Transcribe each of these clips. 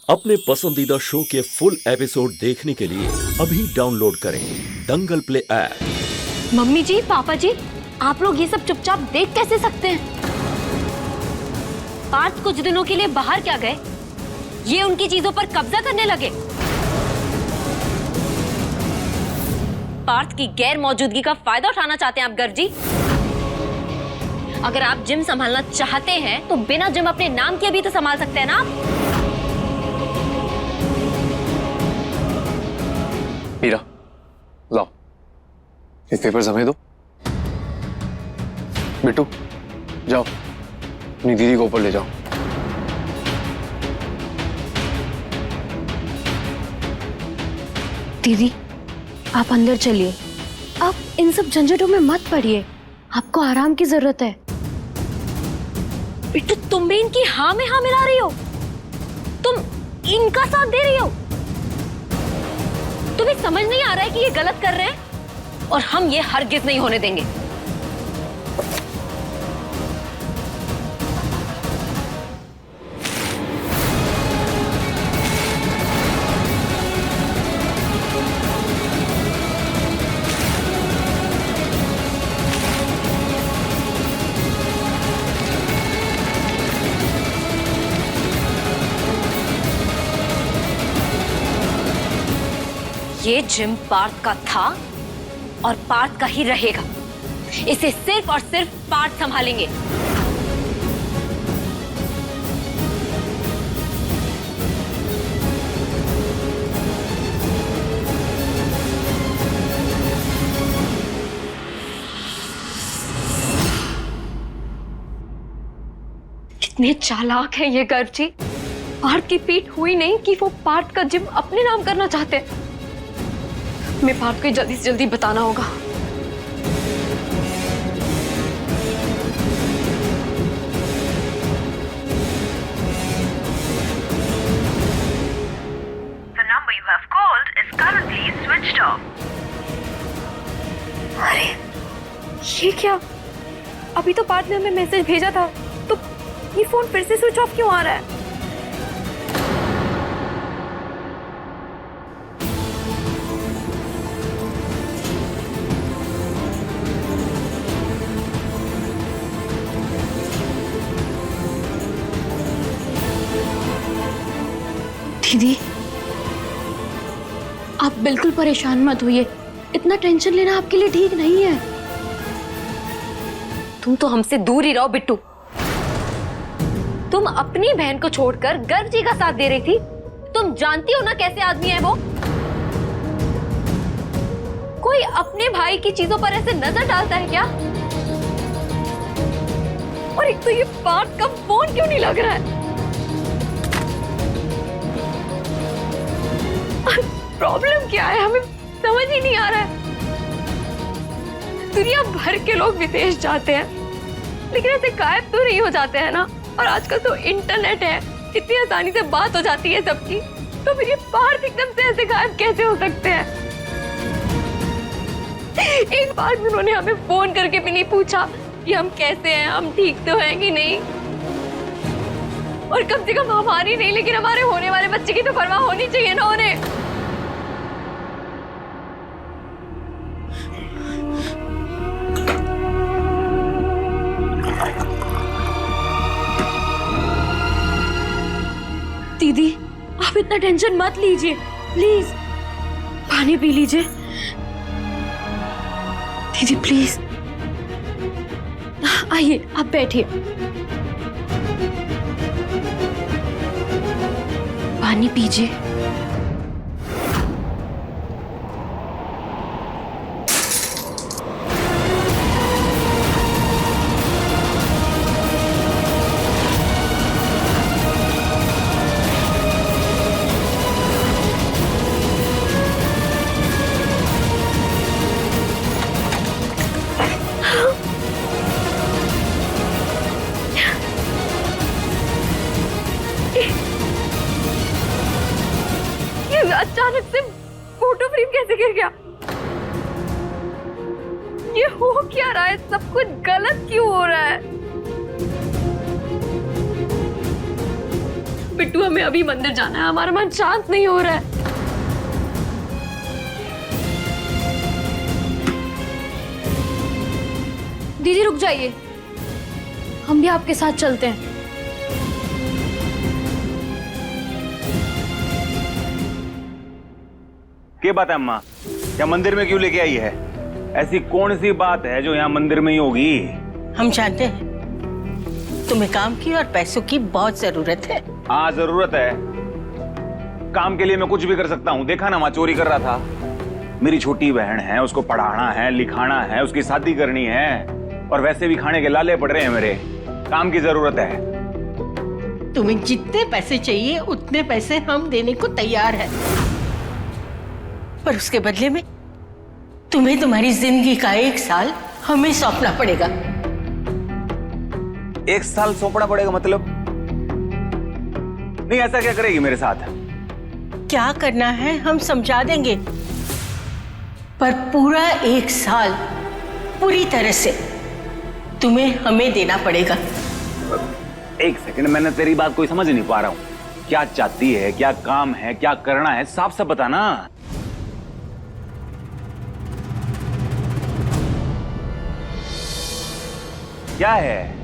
अपने पसंदीदा शो के फुल एपिसोड देखने के लिए अभी डाउनलोड करें दंगल प्ले ऐप। मम्मी जी, पापा जी, आप लोग ये सब चुपचाप देख कैसे सकते हैं? पार्थ कुछ दिनों के लिए बाहर क्या गए? ये उनकी चीजों पर कब्जा करने लगे। पार्थ की गैर मौजूदगी का फायदा उठाना चाहते हैं आप गर्व जी? अगर आप जिम संभालना चाहते हैं तो बिना जिम अपने नाम के भी तो संभाल सकते हैं ना आप? मीरा, लाओ ये पेपर्स हमें दो। बिट्टू, जाओ अपनी दीदी को ऊपर ले जाओ। दीदी, आप अंदर चलिए। आप इन सब झंझटों में मत पड़िए, आपको आराम की जरूरत है। बिट्टू, तुम भी इनकी हाँ में हाँ मिला रही हो? तुम इनका साथ दे रही हो? तुम्हें समझ नहीं आ रहा है कि ये गलत कर रहे हैं और हम ये हरगिज नहीं होने देंगे। ये जिम पार्थ का था और पार्थ का ही रहेगा। इसे सिर्फ और सिर्फ पार्थ संभालेंगे। कितने चालाक है ये गर्व जी। पार्थ की पीठ हुई नहीं कि वो पार्थ का जिम अपने नाम करना चाहते हैं। मैं पार्थ को जल्दी से जल्दी बताना होगा। The number you have called is currently switched off. अरे ये क्या? अभी तो पार्थ ने हमें मैसेज भेजा था, तो ये फोन फिर से स्विच ऑफ क्यों आ रहा है? दीदी, आप बिल्कुल परेशान मत होइए। इतना टेंशन लेना आपके लिए ठीक नहीं है। तुम तो हमसे दूर ही रहो बिट्टू। तुम अपनी बहन को छोड़कर गर्व जी का साथ दे रही थी। तुम जानती हो ना कैसे आदमी है वो। कोई अपने भाई की चीजों पर ऐसे नजर डालता है क्या? और एक तो ये पार्थ का फोन क्यों नहीं लग रहा है? प्रॉब्लम क्या है? हमें समझ ही नहीं आ रहा है। दुनिया भर के लोग विदेश जाते हैं, लेकिन ऐसे गायब तो नहीं हो जाते हैं ना। और आजकल तो इंटरनेट है, इतनी आसानी से बात हो जाती है सबकी। तो फिर ये पार्थ एकदम से ऐसे गायब कैसे हो सकते हैं? एक बार भी उन्होंने हमें फोन करके भी नहीं पूछा कि हम कैसे हैं, हम ठीक तो हैं कि नहीं। और कम से कम हमारी नहीं, लेकिन हमारे होने वाले बच्चे की तो परवाह होनी चाहिए ना उन्हें। दीदी, आप इतना टेंशन मत लीजिए, प्लीज पानी पी लीजिए। दीदी प्लीज आइए, आप बैठिए। पानी पीजिए। अचानक से फोटो फ्रेम कैसे गिर गया? ये हो क्या रहा है? सब कुछ गलत क्यों हो रहा है? बिट्टू हमें अभी मंदिर जाना है, हमारा मन शांत नहीं हो रहा है। दीदी रुक जाइए, हम भी आपके साथ चलते हैं। क्या बात है अम्मा, क्या मंदिर में क्यों लेके आई है? ऐसी कौन सी बात है जो यहाँ मंदिर में ही होगी? हम जानते हैं तुम्हें काम की और पैसों की बहुत जरूरत है। हाँ जरूरत है, काम के लिए मैं कुछ भी कर सकता हूँ। देखा ना, वहाँ चोरी कर रहा था। मेरी छोटी बहन है, उसको पढ़ाना है, लिखाना है, उसकी शादी करनी है, और वैसे भी खाने के लाले पड़ रहे हैं मेरे। काम की जरूरत है। तुम्हें जितने पैसे चाहिए उतने पैसे हम देने को तैयार हैं, पर उसके बदले में तुम्हें तुम्हारी जिंदगी का 1 साल हमें सौंपना पड़ेगा। 1 साल सौंपना पड़ेगा मतलब? नहीं, ऐसा क्या करेगी मेरे साथ? क्या करना है हम समझा देंगे, पर पूरा 1 साल पूरी तरह से तुम्हें हमें देना पड़ेगा। 1 सेकंड, मैंने तेरी बात कोई समझ नहीं पा रहा हूँ। क्या चाहती है, क्या काम है, क्या करना है, साफ साफ बताना। क्या है?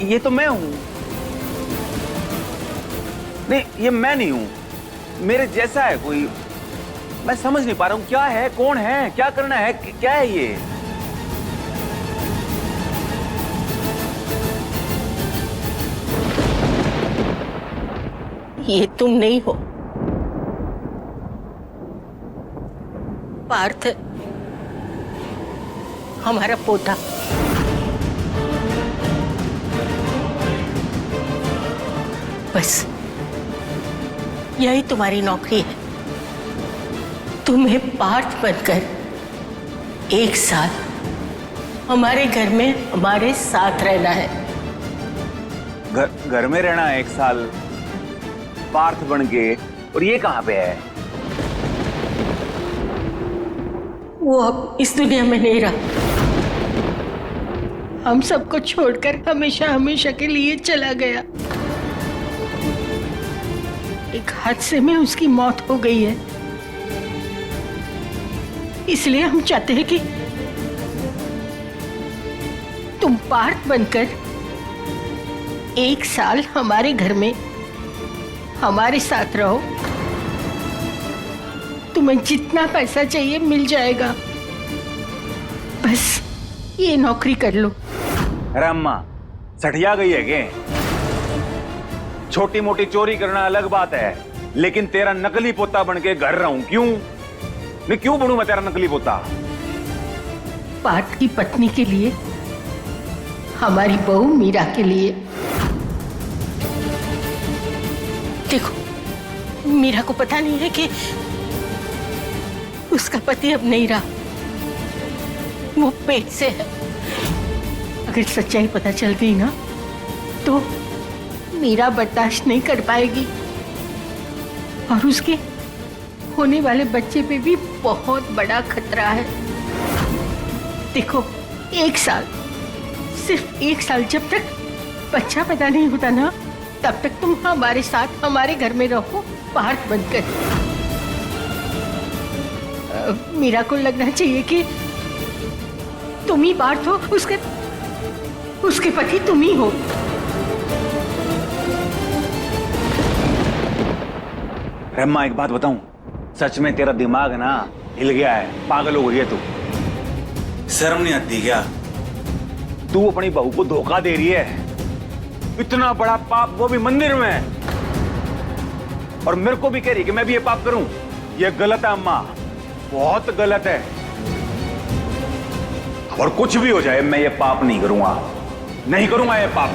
ये तो मैं हूं। नहीं, ये मैं नहीं हूं, मेरे जैसा है कोई। मैं समझ नहीं पा रहा हूं, क्या है, कौन है, क्या करना है, क्या है ये? ये तुम नहीं हो पार्थ, हमारा पोता। बस यही तुम्हारी नौकरी है, तुम्हें पार्थ बनकर 1 साल हमारे घर में हमारे साथ रहना है। घर में रहना है 1 साल पार्थ बन के? और ये कहां पे है? वो अब इस दुनिया में नहीं रहा, हम सबको छोड़कर हमेशा हमेशा के लिए चला गया। एक हादसे में उसकी मौत हो गई है, इसलिए हम चाहते हैं कि तुम पार्थ बनकर 1 साल हमारे घर में हमारे साथ रहो। तुम्हें जितना पैसा चाहिए मिल जाएगा, बस ये नौकरी कर लो। अरे अम्मा, सठिया गई है क्या? छोटी मोटी चोरी करना अलग बात है, लेकिन तेरा नकली पोता बन के घर रहूं क्यों? मैं क्यों बनूं मैं तेरा नकली पोता? पार्थ की पत्नी के लिए, हमारी बहू मीरा के लिए। देखो, मीरा को पता नहीं है कि उसका पति अब नहीं रहा, वो पेट से है। अगर सच्चाई पता चल गई ना तो मीरा बर्दाश्त नहीं कर पाएगी, और उसके होने वाले बच्चे पे भी बहुत बड़ा खतरा है। देखो, 1 साल, सिर्फ 1 साल, जब तक बच्चा पैदा नहीं होता ना, तब तक तुम हमारे साथ हमारे घर में रहो पार्थ बनकर। मीरा को लगना चाहिए कि तुम ही पार्थ हो, उसके पति तुम ही हो। अम्मा, एक बात बताऊं, सच में तेरा दिमाग ना हिल गया है, पागल हो गई है तू। शर्म नहीं आती क्या? तू अपनी बहू को धोखा दे रही है, इतना बड़ा पाप, वो भी मंदिर में, और मेरे को भी कह रही कि मैं भी ये पाप करूं। ये गलत है अम्मा, बहुत गलत है। और कुछ भी हो जाए, मैं ये पाप नहीं करूंगा, नहीं करूंगा ये पाप।